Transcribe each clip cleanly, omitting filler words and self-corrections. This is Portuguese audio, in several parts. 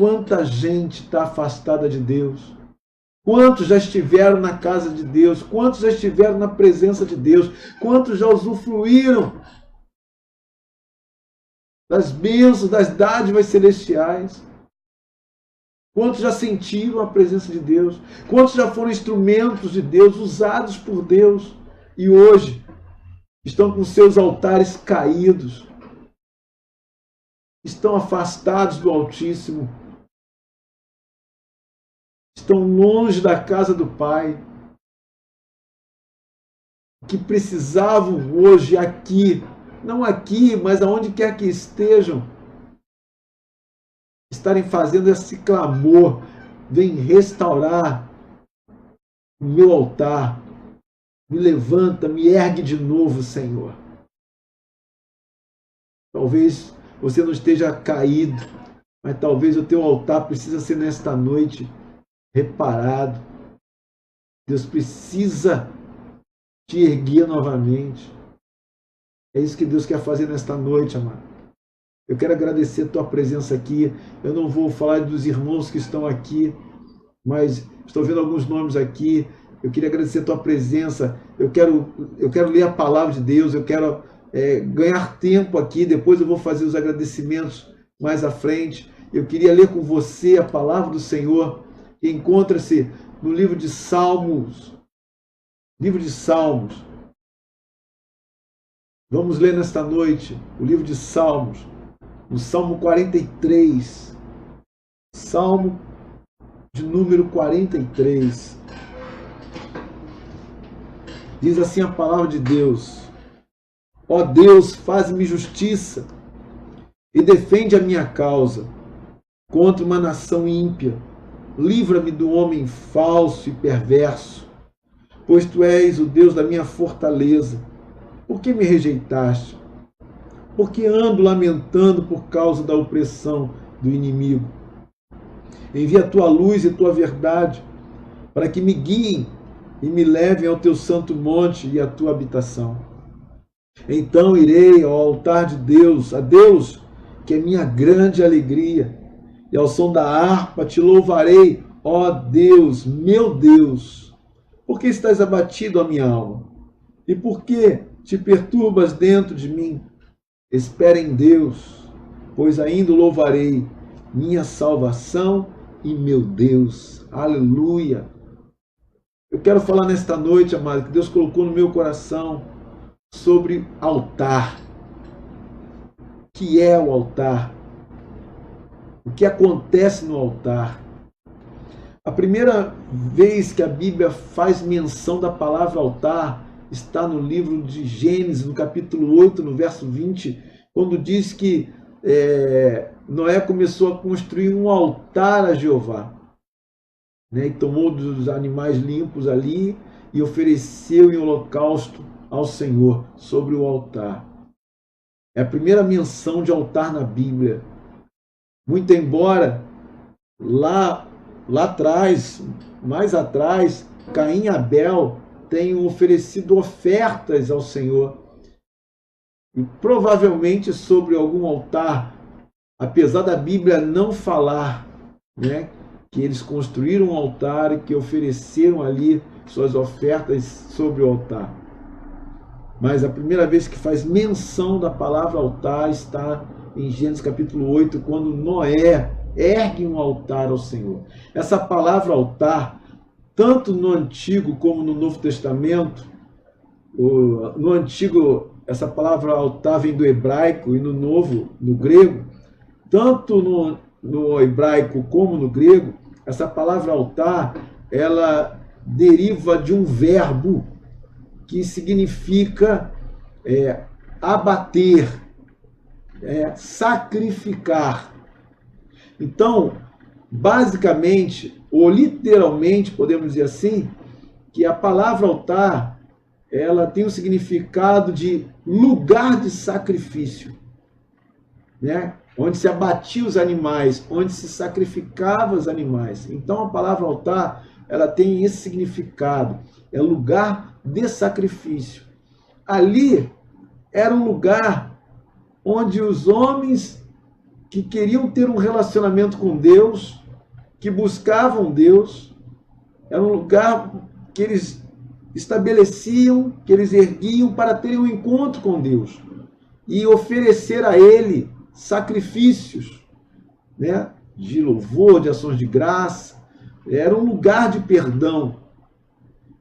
Quanta gente está afastada de Deus. Quantos já estiveram na casa de Deus? Quantos já estiveram na presença de Deus? Quantos já usufruíram das bênçãos, das dádivas celestiais? Quantos já sentiram a presença de Deus? Quantos já foram instrumentos de Deus, usados por Deus? E hoje estão com seus altares caídos, estão afastados do Altíssimo, estão longe da casa do Pai, que precisavam hoje aqui, não aqui, mas aonde quer que estejam, estarem fazendo esse clamor: vem restaurar o meu altar, me levanta, me ergue de novo, Senhor. Talvez você não esteja caído, mas talvez o teu altar precisa ser nesta noite reparado. Deus precisa te erguer novamente. É isso que Deus quer fazer nesta noite, amado. Eu quero agradecer a tua presença aqui. Eu não vou falar dos irmãos que estão aqui, mas estou vendo alguns nomes aqui. Eu queria agradecer a tua presença. Eu quero ler a palavra de Deus. Eu quero ganhar tempo aqui. Depois eu vou fazer os agradecimentos mais à frente. Eu queria ler com você a palavra do Senhor, que encontra-se no livro de Salmos. Livro de Salmos. Vamos ler nesta noite o livro de Salmos, no Salmo 43. Salmo de número 43. Diz assim a palavra de Deus: ó Deus, faz-me justiça e defende a minha causa contra uma nação ímpia. Livra-me do homem falso e perverso, pois tu és o Deus da minha fortaleza. Por que me rejeitaste? Porque ando lamentando por causa da opressão do inimigo. Envia a tua luz e tua verdade, para que me guiem e me levem ao teu santo monte e à tua habitação. Então irei ao altar de Deus, a Deus, que é minha grande alegria, e ao som da harpa te louvarei, ó Deus, meu Deus. Por que estás abatido, a minha alma? E por que te perturbas dentro de mim? Espera em Deus, pois ainda o louvarei, minha salvação e meu Deus. Aleluia! Eu quero falar nesta noite, amado, que Deus colocou no meu coração sobre altar. O que é o altar? O que acontece no altar? A primeira vez que a Bíblia faz menção da palavra altar está no livro de Gênesis, no capítulo 8, no verso 20, quando diz que Noé começou a construir um altar a Jeová. Né? E tomou dos animais limpos ali e ofereceu em holocausto ao Senhor sobre o altar. É a primeira menção de altar na Bíblia. Muito embora lá atrás, mais atrás, Caim e Abel tenham oferecido ofertas ao Senhor. E provavelmente sobre algum altar, apesar da Bíblia não falar, né, que eles construíram um altar e que ofereceram ali suas ofertas sobre o altar. Mas a primeira vez que faz menção da palavra altar está em Gênesis capítulo 8, quando Noé ergue um altar ao Senhor. Essa palavra altar, tanto no Antigo como no Novo Testamento, no Antigo, essa palavra altar vem do hebraico, e no Novo, no grego. Tanto no hebraico como no grego, essa palavra altar, ela deriva de um verbo que significa abater, sacrificar. Então, basicamente, ou literalmente, podemos dizer assim, que a palavra altar, ela tem o significado de lugar de sacrifício, né? Onde se abatia os animais, onde se sacrificava os animais. Então, a palavra altar, ela tem esse significado, é lugar de sacrifício. Ali era um lugar onde os homens que queriam ter um relacionamento com Deus, que buscavam Deus. Era um lugar que eles estabeleciam, que eles erguiam para terem um encontro com Deus e oferecer a Ele sacrifícios, né, de louvor, de ações de graça. Era um lugar de perdão.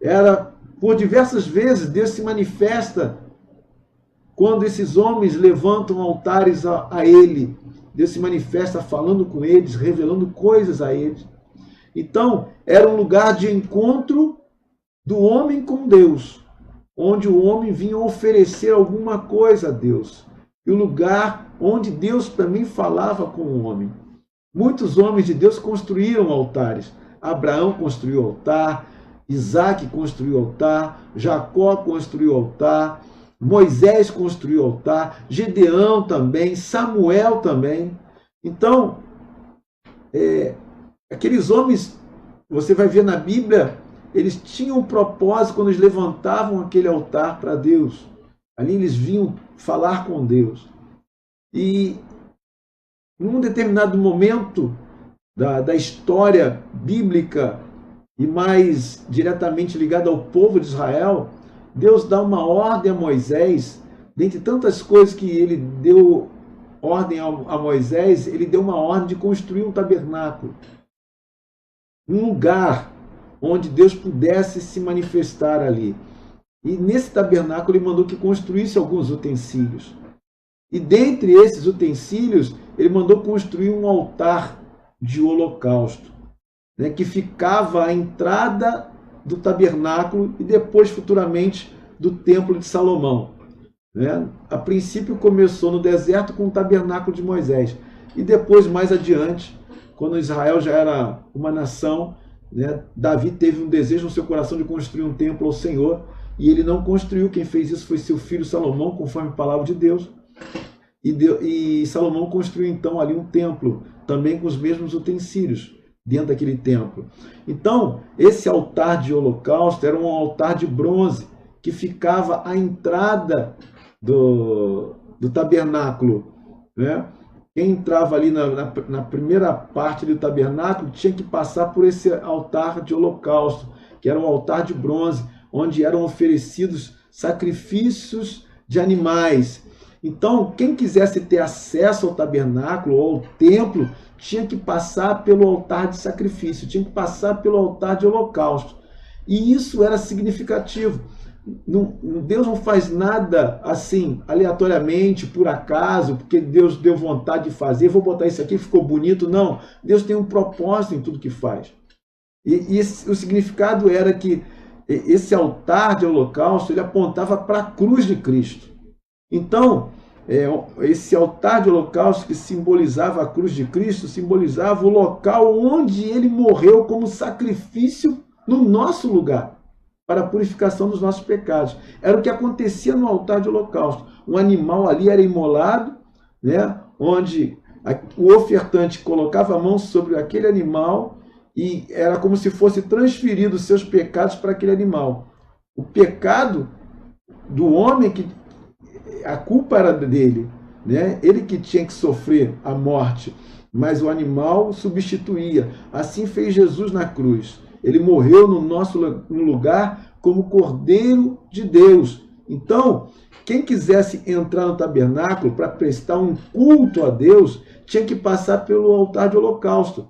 Era, por diversas vezes, Deus se manifesta quando esses homens levantam altares a Ele. Deus se manifesta falando com eles, revelando coisas a eles. Então, era um lugar de encontro do homem com Deus, onde o homem vinha oferecer alguma coisa a Deus. E o lugar onde Deus também falava com o homem. Muitos homens de Deus construíram altares. Abraão construiu altar, Isaac construiu altar, Jacó construiu altar, Moisés construiu altar, Gedeão também, Samuel também. Então, aqueles homens, você vai ver na Bíblia, eles tinham um propósito quando eles levantavam aquele altar para Deus. Ali eles vinham falar com Deus. E num determinado momento da história bíblica e mais diretamente ligada ao povo de Israel, Deus dá uma ordem a Moisés. Dentre tantas coisas que ele deu ordem a Moisés, ele deu uma ordem de construir um tabernáculo. Um lugar onde Deus pudesse se manifestar ali. E nesse tabernáculo ele mandou que construísse alguns utensílios. E dentre esses utensílios, ele mandou construir um altar de holocausto, né, que ficava à entrada do tabernáculo e depois, futuramente, do templo de Salomão. Né? A princípio começou no deserto com o tabernáculo de Moisés. E depois, mais adiante, quando Israel já era uma nação, né, Davi teve um desejo no seu coração de construir um templo ao Senhor, e ele não construiu. Quem fez isso foi seu filho Salomão, conforme a palavra de Deus. E Salomão construiu então ali um templo, também com os mesmos utensílios, dentro daquele templo. Então, esse altar de holocausto era um altar de bronze, que ficava à entrada do tabernáculo. Né? Quem entrava ali na primeira parte do tabernáculo tinha que passar por esse altar de holocausto, que era um altar de bronze, onde eram oferecidos sacrifícios de animais. Então, quem quisesse ter acesso ao tabernáculo ou ao templo, tinha que passar pelo altar de sacrifício, tinha que passar pelo altar de holocausto. E isso era significativo. Deus não faz nada assim, aleatoriamente, por acaso, porque Deus deu vontade de fazer, vou botar isso aqui, ficou bonito. Não, Deus tem um propósito em tudo que faz. E o significado era que esse altar de holocausto, ele apontava para a cruz de Cristo. Então, esse altar de holocausto que simbolizava a cruz de Cristo, simbolizava o local onde ele morreu como sacrifício no nosso lugar, para a purificação dos nossos pecados. Era o que acontecia no altar de holocausto. Um animal ali era imolado, né, onde o ofertante colocava a mão sobre aquele animal e era como se fosse transferido os seus pecados para aquele animal. O pecado do homem, a culpa era dele, né? Ele que tinha que sofrer a morte, mas o animal substituía. Assim fez Jesus na cruz. Ele morreu no nosso lugar como Cordeiro de Deus. Então, quem quisesse entrar no tabernáculo para prestar um culto a Deus, tinha que passar pelo altar de holocausto.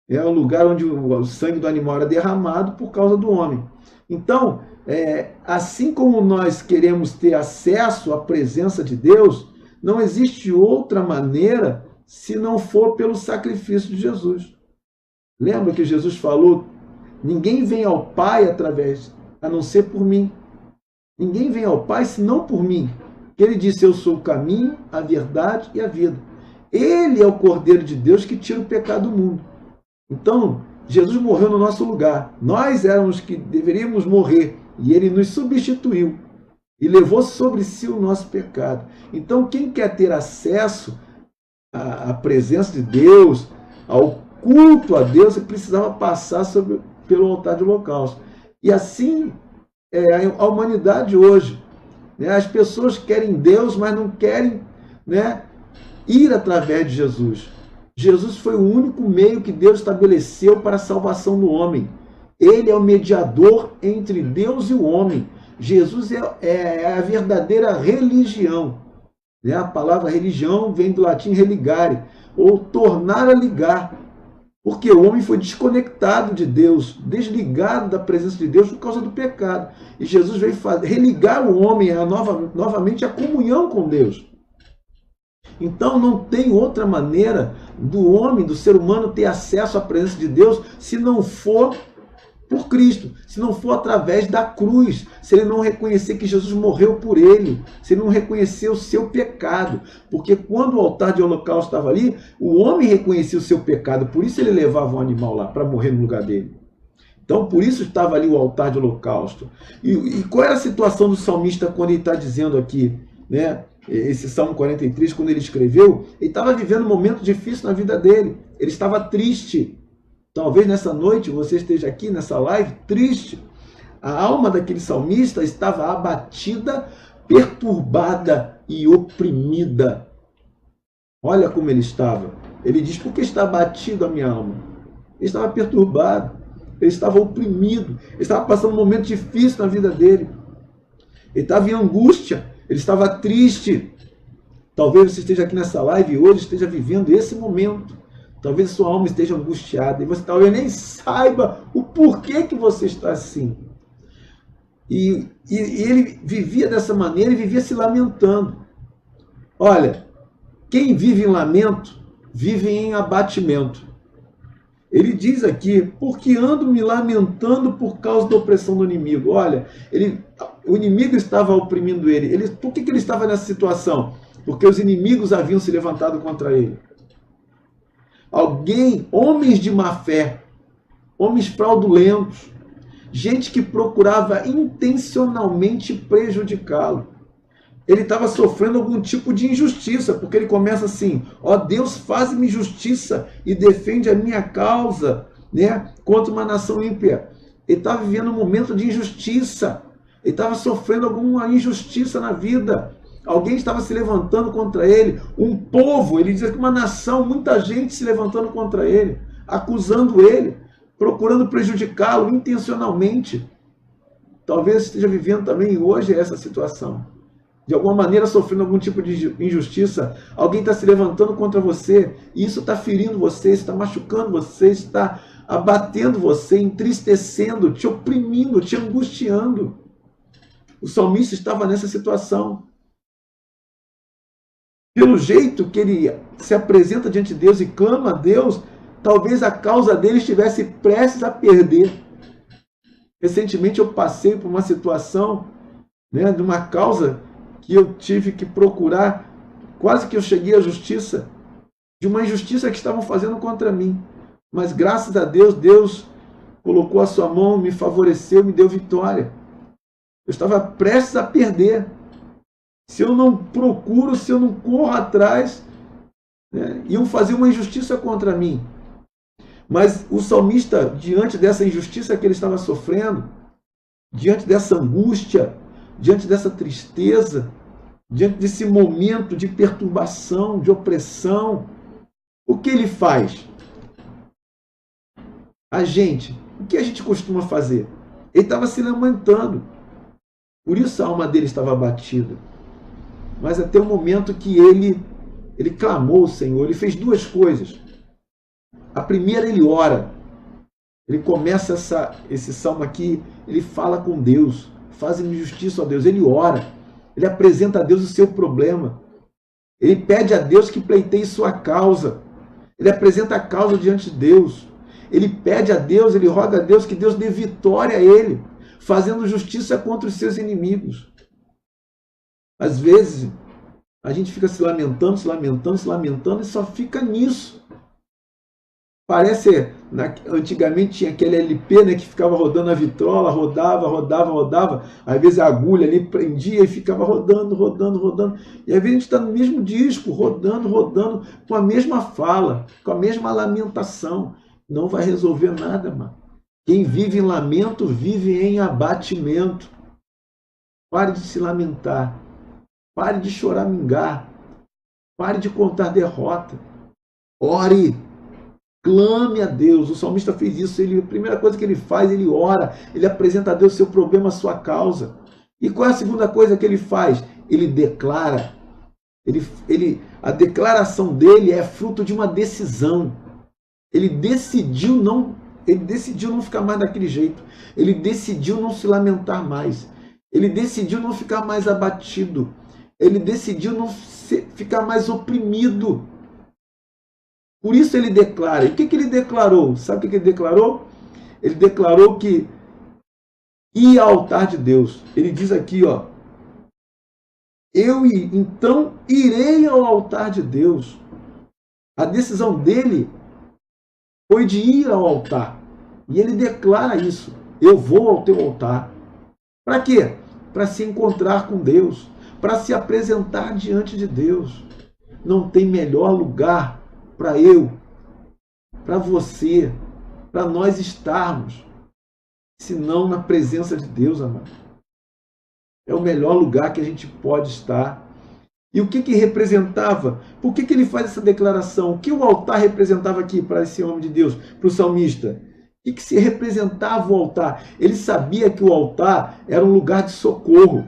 É o lugar onde o sangue do animal era derramado por causa do homem. Então, assim como nós queremos ter acesso à presença de Deus, não existe outra maneira se não for pelo sacrifício de Jesus. Lembra que Jesus falou: ninguém vem ao Pai a não ser por mim. Ninguém vem ao Pai senão por mim. Ele disse: eu sou o caminho, a verdade e a vida. Ele é o Cordeiro de Deus que tira o pecado do mundo. Então, Jesus morreu no nosso lugar. Nós éramos que deveríamos morrer. E ele nos substituiu. E levou sobre si o nosso pecado. Então, quem quer ter acesso à presença de Deus, ao culto a Deus, precisava passar pelo altar de holocausto. E assim é a humanidade hoje. Né? As pessoas querem Deus, mas não querem, né, ir através de Jesus. Jesus foi o único meio que Deus estabeleceu para a salvação do homem. Ele é o mediador entre Deus e o homem. Jesus é a verdadeira religião. A palavra religião vem do latim religare, ou tornar a ligar. Porque o homem foi desconectado de Deus, desligado da presença de Deus por causa do pecado. E Jesus veio religar o homem novamente à comunhão com Deus. Então não tem outra maneira do homem, do ser humano, ter acesso à presença de Deus se não for por Cristo, se não for através da cruz, se ele não reconhecer que Jesus morreu por ele, se ele não reconhecer o seu pecado. Porque quando o altar de holocausto estava ali, o homem reconhecia o seu pecado, por isso ele levava um animal lá, para morrer no lugar dele. Então, por isso estava ali o altar de holocausto. E qual era a situação do salmista quando ele está dizendo aqui, né? Esse Salmo 43, quando ele escreveu, ele estava vivendo um momento difícil na vida dele. Ele estava triste. Talvez nessa noite você esteja aqui nessa live triste. A alma daquele salmista estava abatida, perturbada e oprimida. Olha como ele estava. Ele diz, por que está abatido a minha alma? Ele estava perturbado, ele estava oprimido, ele estava passando um momento difícil na vida dele. Ele estava em angústia, ele estava triste. Talvez você esteja aqui nessa live e hoje esteja vivendo esse momento. Talvez a sua alma esteja angustiada e você talvez nem saiba o porquê que você está assim. E ele vivia dessa maneira e vivia se lamentando. Olha, quem vive em lamento, vive em abatimento. Ele diz aqui, porque ando me lamentando por causa da opressão do inimigo. Olha, o inimigo estava oprimindo ele. Por que ele estava nessa situação? Porque os inimigos haviam se levantado contra ele. Homens de má fé, homens fraudulentos, gente que procurava intencionalmente prejudicá-lo. Ele estava sofrendo algum tipo de injustiça, porque ele começa assim, ó Deus, faz-me justiça e defende a minha causa, né, contra uma nação ímpia. Ele estava vivendo um momento de injustiça, ele estava sofrendo alguma injustiça na vida. Alguém estava se levantando contra ele, um povo, ele diz que uma nação, muita gente se levantando contra ele, acusando ele, procurando prejudicá-lo intencionalmente. Talvez esteja vivendo também hoje essa situação. De alguma maneira sofrendo algum tipo de injustiça, alguém está se levantando contra você, e isso está ferindo você, está machucando você, está abatendo você, entristecendo, te oprimindo, te angustiando. O salmista estava nessa situação. Pelo jeito que ele se apresenta diante de Deus e clama a Deus, talvez a causa dele estivesse prestes a perder. Recentemente eu passei por uma situação, né, de uma causa que eu tive que procurar, quase que eu cheguei à justiça, de uma injustiça que estavam fazendo contra mim. Mas graças a Deus, Deus colocou a sua mão, me favoreceu, me deu vitória. Eu estava prestes a perder. Se eu não procuro, se eu não corro atrás, né, iam fazer uma injustiça contra mim. Mas o salmista, diante dessa injustiça que ele estava sofrendo, diante dessa angústia, diante dessa tristeza, diante desse momento de perturbação, de opressão, o que ele faz? O que a gente costuma fazer? Ele estava se lamentando. Por isso a alma dele estava abatida. Mas até o momento que ele clamou ao Senhor, ele fez duas coisas. A primeira, ele ora. Ele começa esse salmo aqui, ele fala com Deus. Faz-me justiça, ó Deus. Ele ora. Ele apresenta a Deus o seu problema. Ele pede a Deus que pleiteie sua causa. Ele apresenta a causa diante de Deus. Ele pede a Deus, ele roga a Deus que Deus dê vitória a ele, fazendo justiça contra os seus inimigos. Às vezes, a gente fica se lamentando, se lamentando, se lamentando e só fica nisso. Parece, antigamente tinha aquele LP, né, que ficava rodando a vitrola, rodava. Às vezes a agulha ali prendia e ficava rodando. E às vezes a gente está no mesmo disco, rodando, com a mesma fala, com a mesma lamentação. Não vai resolver nada, mano. Quem vive em lamento, vive em abatimento. Pare de se lamentar. Pare de choramingar. Pare de contar derrota. Ore. Clame a Deus. O salmista fez isso. A primeira coisa que ele faz, ele ora. Ele apresenta a Deus seu problema, a sua causa. E qual é a segunda coisa que ele faz? Ele declara. A declaração dele é fruto de uma decisão. Ele decidiu não ficar mais daquele jeito. Ele decidiu não se lamentar mais. Ele decidiu não ficar mais abatido. Ele decidiu não ficar mais oprimido. Por isso ele declara. E o que ele declarou? Sabe o que ele declarou? Ele declarou que ia ao altar de Deus. Ele diz aqui, ó. Então irei ao altar de Deus. A decisão dele foi de ir ao altar. E ele declara isso. Eu vou ao teu altar. Para quê? Para se encontrar com Deus. Para se apresentar diante de Deus. Não tem melhor lugar para para você, para nós estarmos, senão na presença de Deus, amado. É o melhor lugar que a gente pode estar. E o que representava? Por que ele faz essa declaração? O que o altar representava aqui para esse homem de Deus, para o salmista? O que se representava o altar? Ele sabia que o altar era um lugar de socorro.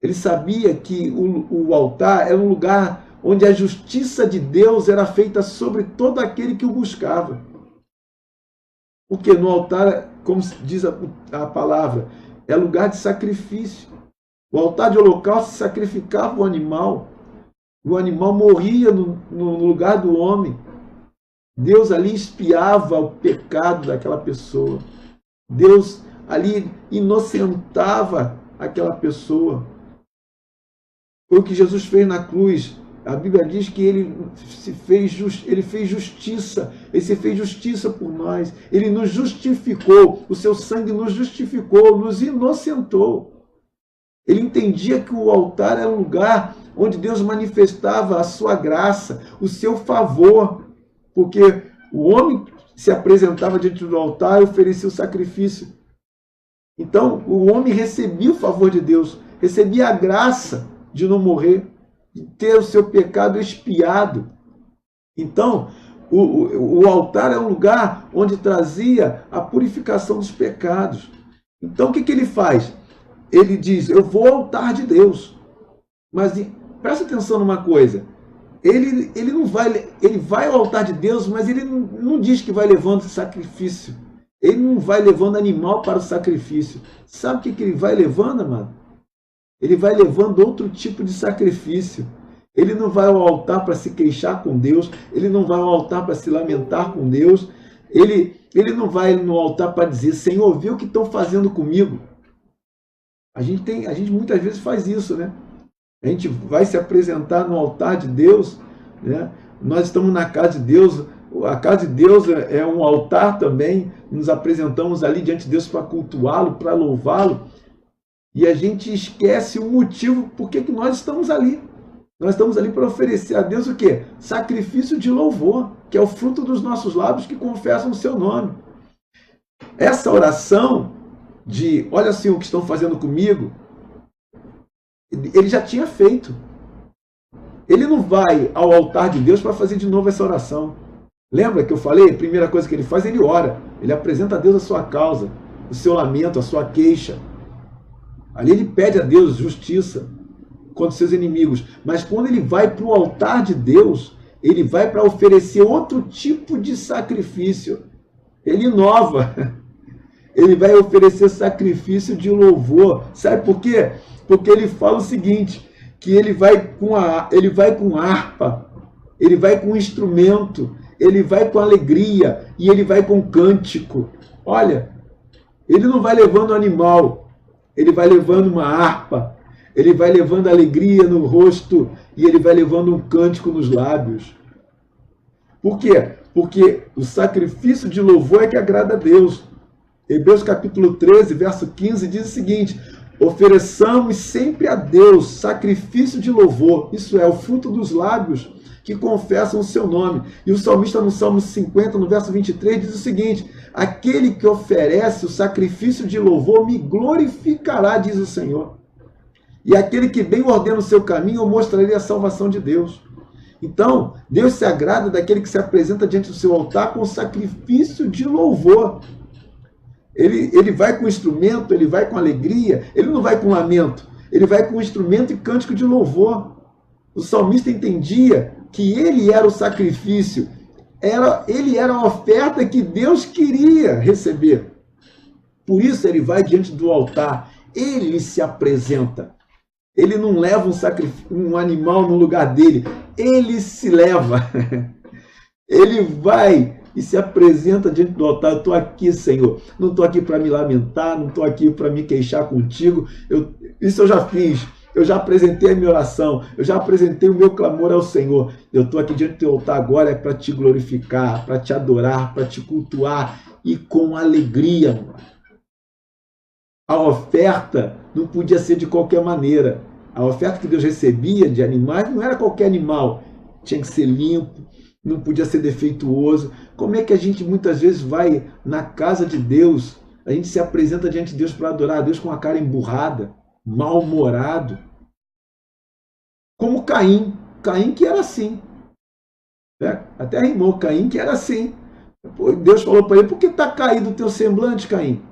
Ele sabia que o altar era um lugar onde a justiça de Deus era feita sobre todo aquele que o buscava. Porque no altar, como diz a palavra, é lugar de sacrifício. O altar de holocausto sacrificava o animal morria no lugar do homem. Deus ali expiava o pecado daquela pessoa. Deus ali inocentava aquela pessoa. Foi o que Jesus fez na cruz. A Bíblia diz que ele fez justiça. Ele se fez justiça por nós. Ele nos justificou. O seu sangue nos justificou, nos inocentou. Ele entendia que o altar era um lugar onde Deus manifestava a sua graça, o seu favor. Porque o homem se apresentava diante do altar e oferecia o sacrifício. Então, o homem recebia o favor de Deus, recebia a graça de não morrer, de ter o seu pecado expiado. Então, o altar é um lugar onde trazia a purificação dos pecados. Então, o que ele faz? Ele diz, eu vou ao altar de Deus. Mas presta atenção numa coisa. Ele vai ao altar de Deus, mas ele não diz que vai levando sacrifício. Ele não vai levando animal para o sacrifício. Sabe o que ele vai levando, amado? Ele vai levando outro tipo de sacrifício. Ele não vai ao altar para se queixar com Deus. Ele não vai ao altar para se lamentar com Deus. Ele não vai no altar para dizer, Senhor, vê o que estão fazendo comigo. A gente muitas vezes faz isso, né? A gente vai se apresentar no altar de Deus, né? Nós estamos na casa de Deus. A casa de Deus é um altar também. Nos apresentamos ali diante de Deus para cultuá-lo, para louvá-lo. E a gente esquece o motivo por que nós estamos ali. Nós estamos ali para oferecer a Deus o quê? Sacrifício de louvor, que é o fruto dos nossos lábios que confessam o seu nome. Essa oração de, olha assim o que estão fazendo comigo, ele já tinha feito. Ele não vai ao altar de Deus para fazer de novo essa oração. Lembra que eu falei? A primeira coisa que ele faz, ele ora. Ele apresenta a Deus a sua causa, o seu lamento, a sua queixa. Ali ele pede a Deus justiça contra os seus inimigos. Mas quando ele vai para o altar de Deus, ele vai para oferecer outro tipo de sacrifício. Ele inova. Ele vai oferecer sacrifício de louvor. Sabe por quê? Porque ele fala o seguinte, que ele vai com harpa, ele vai com instrumento, ele vai com alegria e ele vai com cântico. Olha, ele não vai levando animal, ele vai levando uma harpa, ele vai levando alegria no rosto e ele vai levando um cântico nos lábios. Por quê? Porque o sacrifício de louvor é que agrada a Deus. Hebreus capítulo 13, verso 15 diz o seguinte, ofereçamos sempre a Deus sacrifício de louvor, isso é, o fruto dos lábios que confessam o seu nome. E o salmista no Salmo 50, no verso 23, diz o seguinte, aquele que oferece o sacrifício de louvor me glorificará, diz o Senhor. E aquele que bem ordena o seu caminho, eu mostrarei a salvação de Deus. Então, Deus se agrada daquele que se apresenta diante do seu altar com sacrifício de louvor. Ele vai com instrumento, ele vai com alegria, ele não vai com lamento, ele vai com instrumento e cântico de louvor. O salmista entendia que ele era o sacrifício, ele era a oferta que Deus queria receber. Por isso ele vai diante do altar, ele se apresenta. Ele não leva um animal no lugar dele, ele se leva. Ele vai e se apresenta diante do altar. Eu estou aqui, Senhor. Não estou aqui para me lamentar, não estou aqui para me queixar contigo. Isso eu já fiz. Eu já apresentei a minha oração. Eu já apresentei o meu clamor ao Senhor. Eu estou aqui diante do teu altar agora para te glorificar, para te adorar, para te cultuar. E com alegria. A oferta não podia ser de qualquer maneira. A oferta que Deus recebia de animais não era qualquer animal. Tinha que ser limpo, não podia ser defeituoso. Como é que a gente muitas vezes vai na casa de Deus, a gente se apresenta diante de Deus para adorar a Deus com a cara emburrada, mal-humorado? Como Caim. Caim que era assim. Até rimou, Caim que era assim. Deus falou para ele, por que está caído o teu semblante, Caim?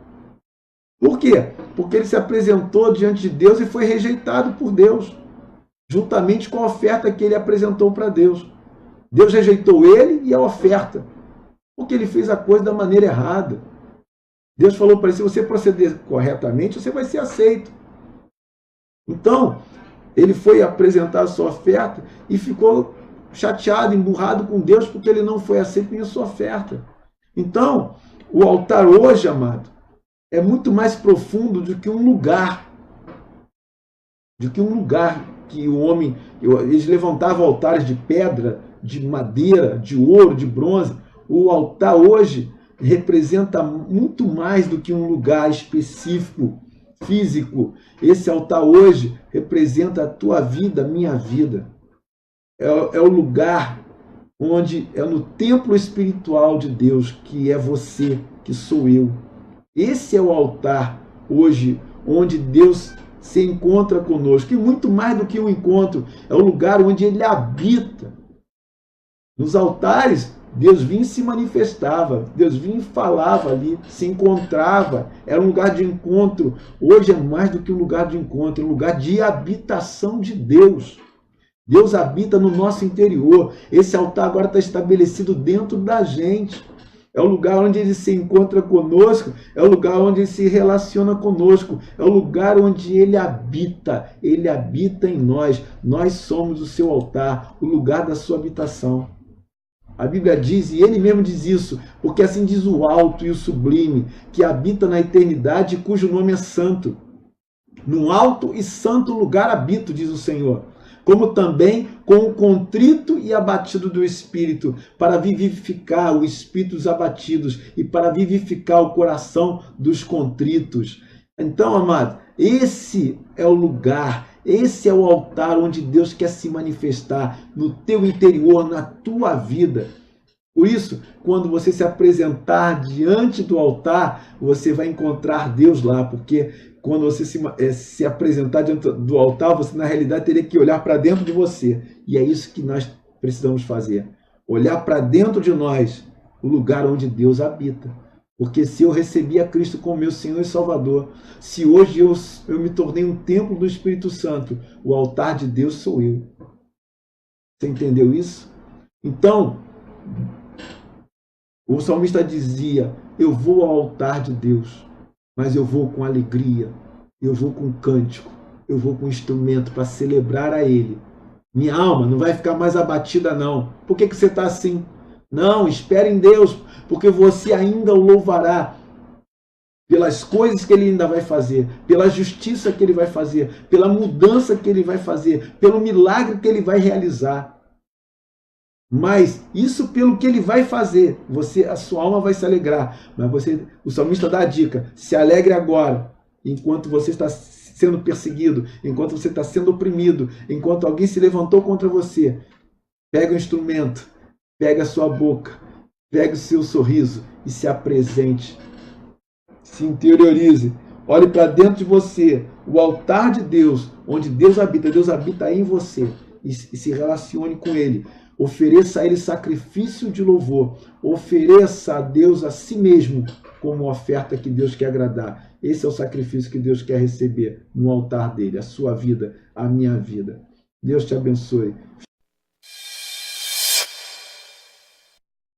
Por quê? Porque ele se apresentou diante de Deus e foi rejeitado por Deus, juntamente com a oferta que ele apresentou para Deus. Deus rejeitou ele e a oferta, porque ele fez a coisa da maneira errada. Deus falou para ele, se você proceder corretamente, você vai ser aceito. Então, ele foi apresentar a sua oferta e ficou chateado, emburrado com Deus, porque ele não foi aceito em sua oferta. Então, o altar hoje, amado, é muito mais profundo do que um lugar. Do que um lugar que o homem... Eles levantavam altares de pedra, de madeira, de ouro, de bronze. O altar hoje representa muito mais do que um lugar específico, físico. Esse altar hoje representa a tua vida, a minha vida. É o lugar onde é no templo espiritual de Deus, que é você, que sou eu. Esse é o altar hoje, onde Deus se encontra conosco. E muito mais do que um encontro, é o lugar onde Ele habita. Nos altares, Deus vinha e se manifestava, Deus vinha e falava ali, se encontrava, era um lugar de encontro. Hoje é mais do que um lugar de encontro, é um lugar de habitação de Deus. Deus habita no nosso interior. Esse altar agora está estabelecido dentro da gente. É o lugar onde Ele se encontra conosco, é o lugar onde Ele se relaciona conosco, é o lugar onde Ele habita em nós. Nós somos o seu altar, o lugar da sua habitação. A Bíblia diz, e Ele mesmo diz isso, porque assim diz o alto e o sublime, que habita na eternidade, cujo nome é santo. Num alto e santo lugar habito, diz o Senhor. Como também com o contrito e abatido do espírito, para vivificar o espírito dos abatidos e para vivificar o coração dos contritos. Então, amado, esse é o lugar, esse é o altar onde Deus quer se manifestar no teu interior, na tua vida. Por isso, quando você se apresentar diante do altar, você vai encontrar Deus lá, porque quando você se apresentar diante do altar, você na realidade teria que olhar para dentro de você. E é isso que nós precisamos fazer. Olhar para dentro de nós, o lugar onde Deus habita. Porque se eu recebi a Cristo como meu Senhor e Salvador, se hoje eu me tornei um templo do Espírito Santo, o altar de Deus sou eu. Você entendeu isso? Então, o salmista dizia, eu vou ao altar de Deus, mas eu vou com alegria, eu vou com cântico, eu vou com instrumento para celebrar a Ele. Minha alma não vai ficar mais abatida, não. Por que você está assim? Não, espere em Deus, porque você ainda o louvará pelas coisas que Ele ainda vai fazer, pela justiça que Ele vai fazer, pela mudança que Ele vai fazer, pelo milagre que Ele vai realizar. Mas isso pelo que Ele vai fazer, a sua alma vai se alegrar. Mas o salmista dá a dica, se alegre agora, enquanto você está sendo perseguido, enquanto você está sendo oprimido, enquanto alguém se levantou contra você. Pega o instrumento, pega a sua boca, pega o seu sorriso e se apresente. Se interiorize, olhe para dentro de você, o altar de Deus, onde Deus habita em você. e se relacione com Ele. Ofereça a Ele sacrifício de louvor. Ofereça a Deus a si mesmo como oferta que Deus quer agradar. Esse é o sacrifício que Deus quer receber no altar dele. A sua vida, a minha vida. Deus te abençoe.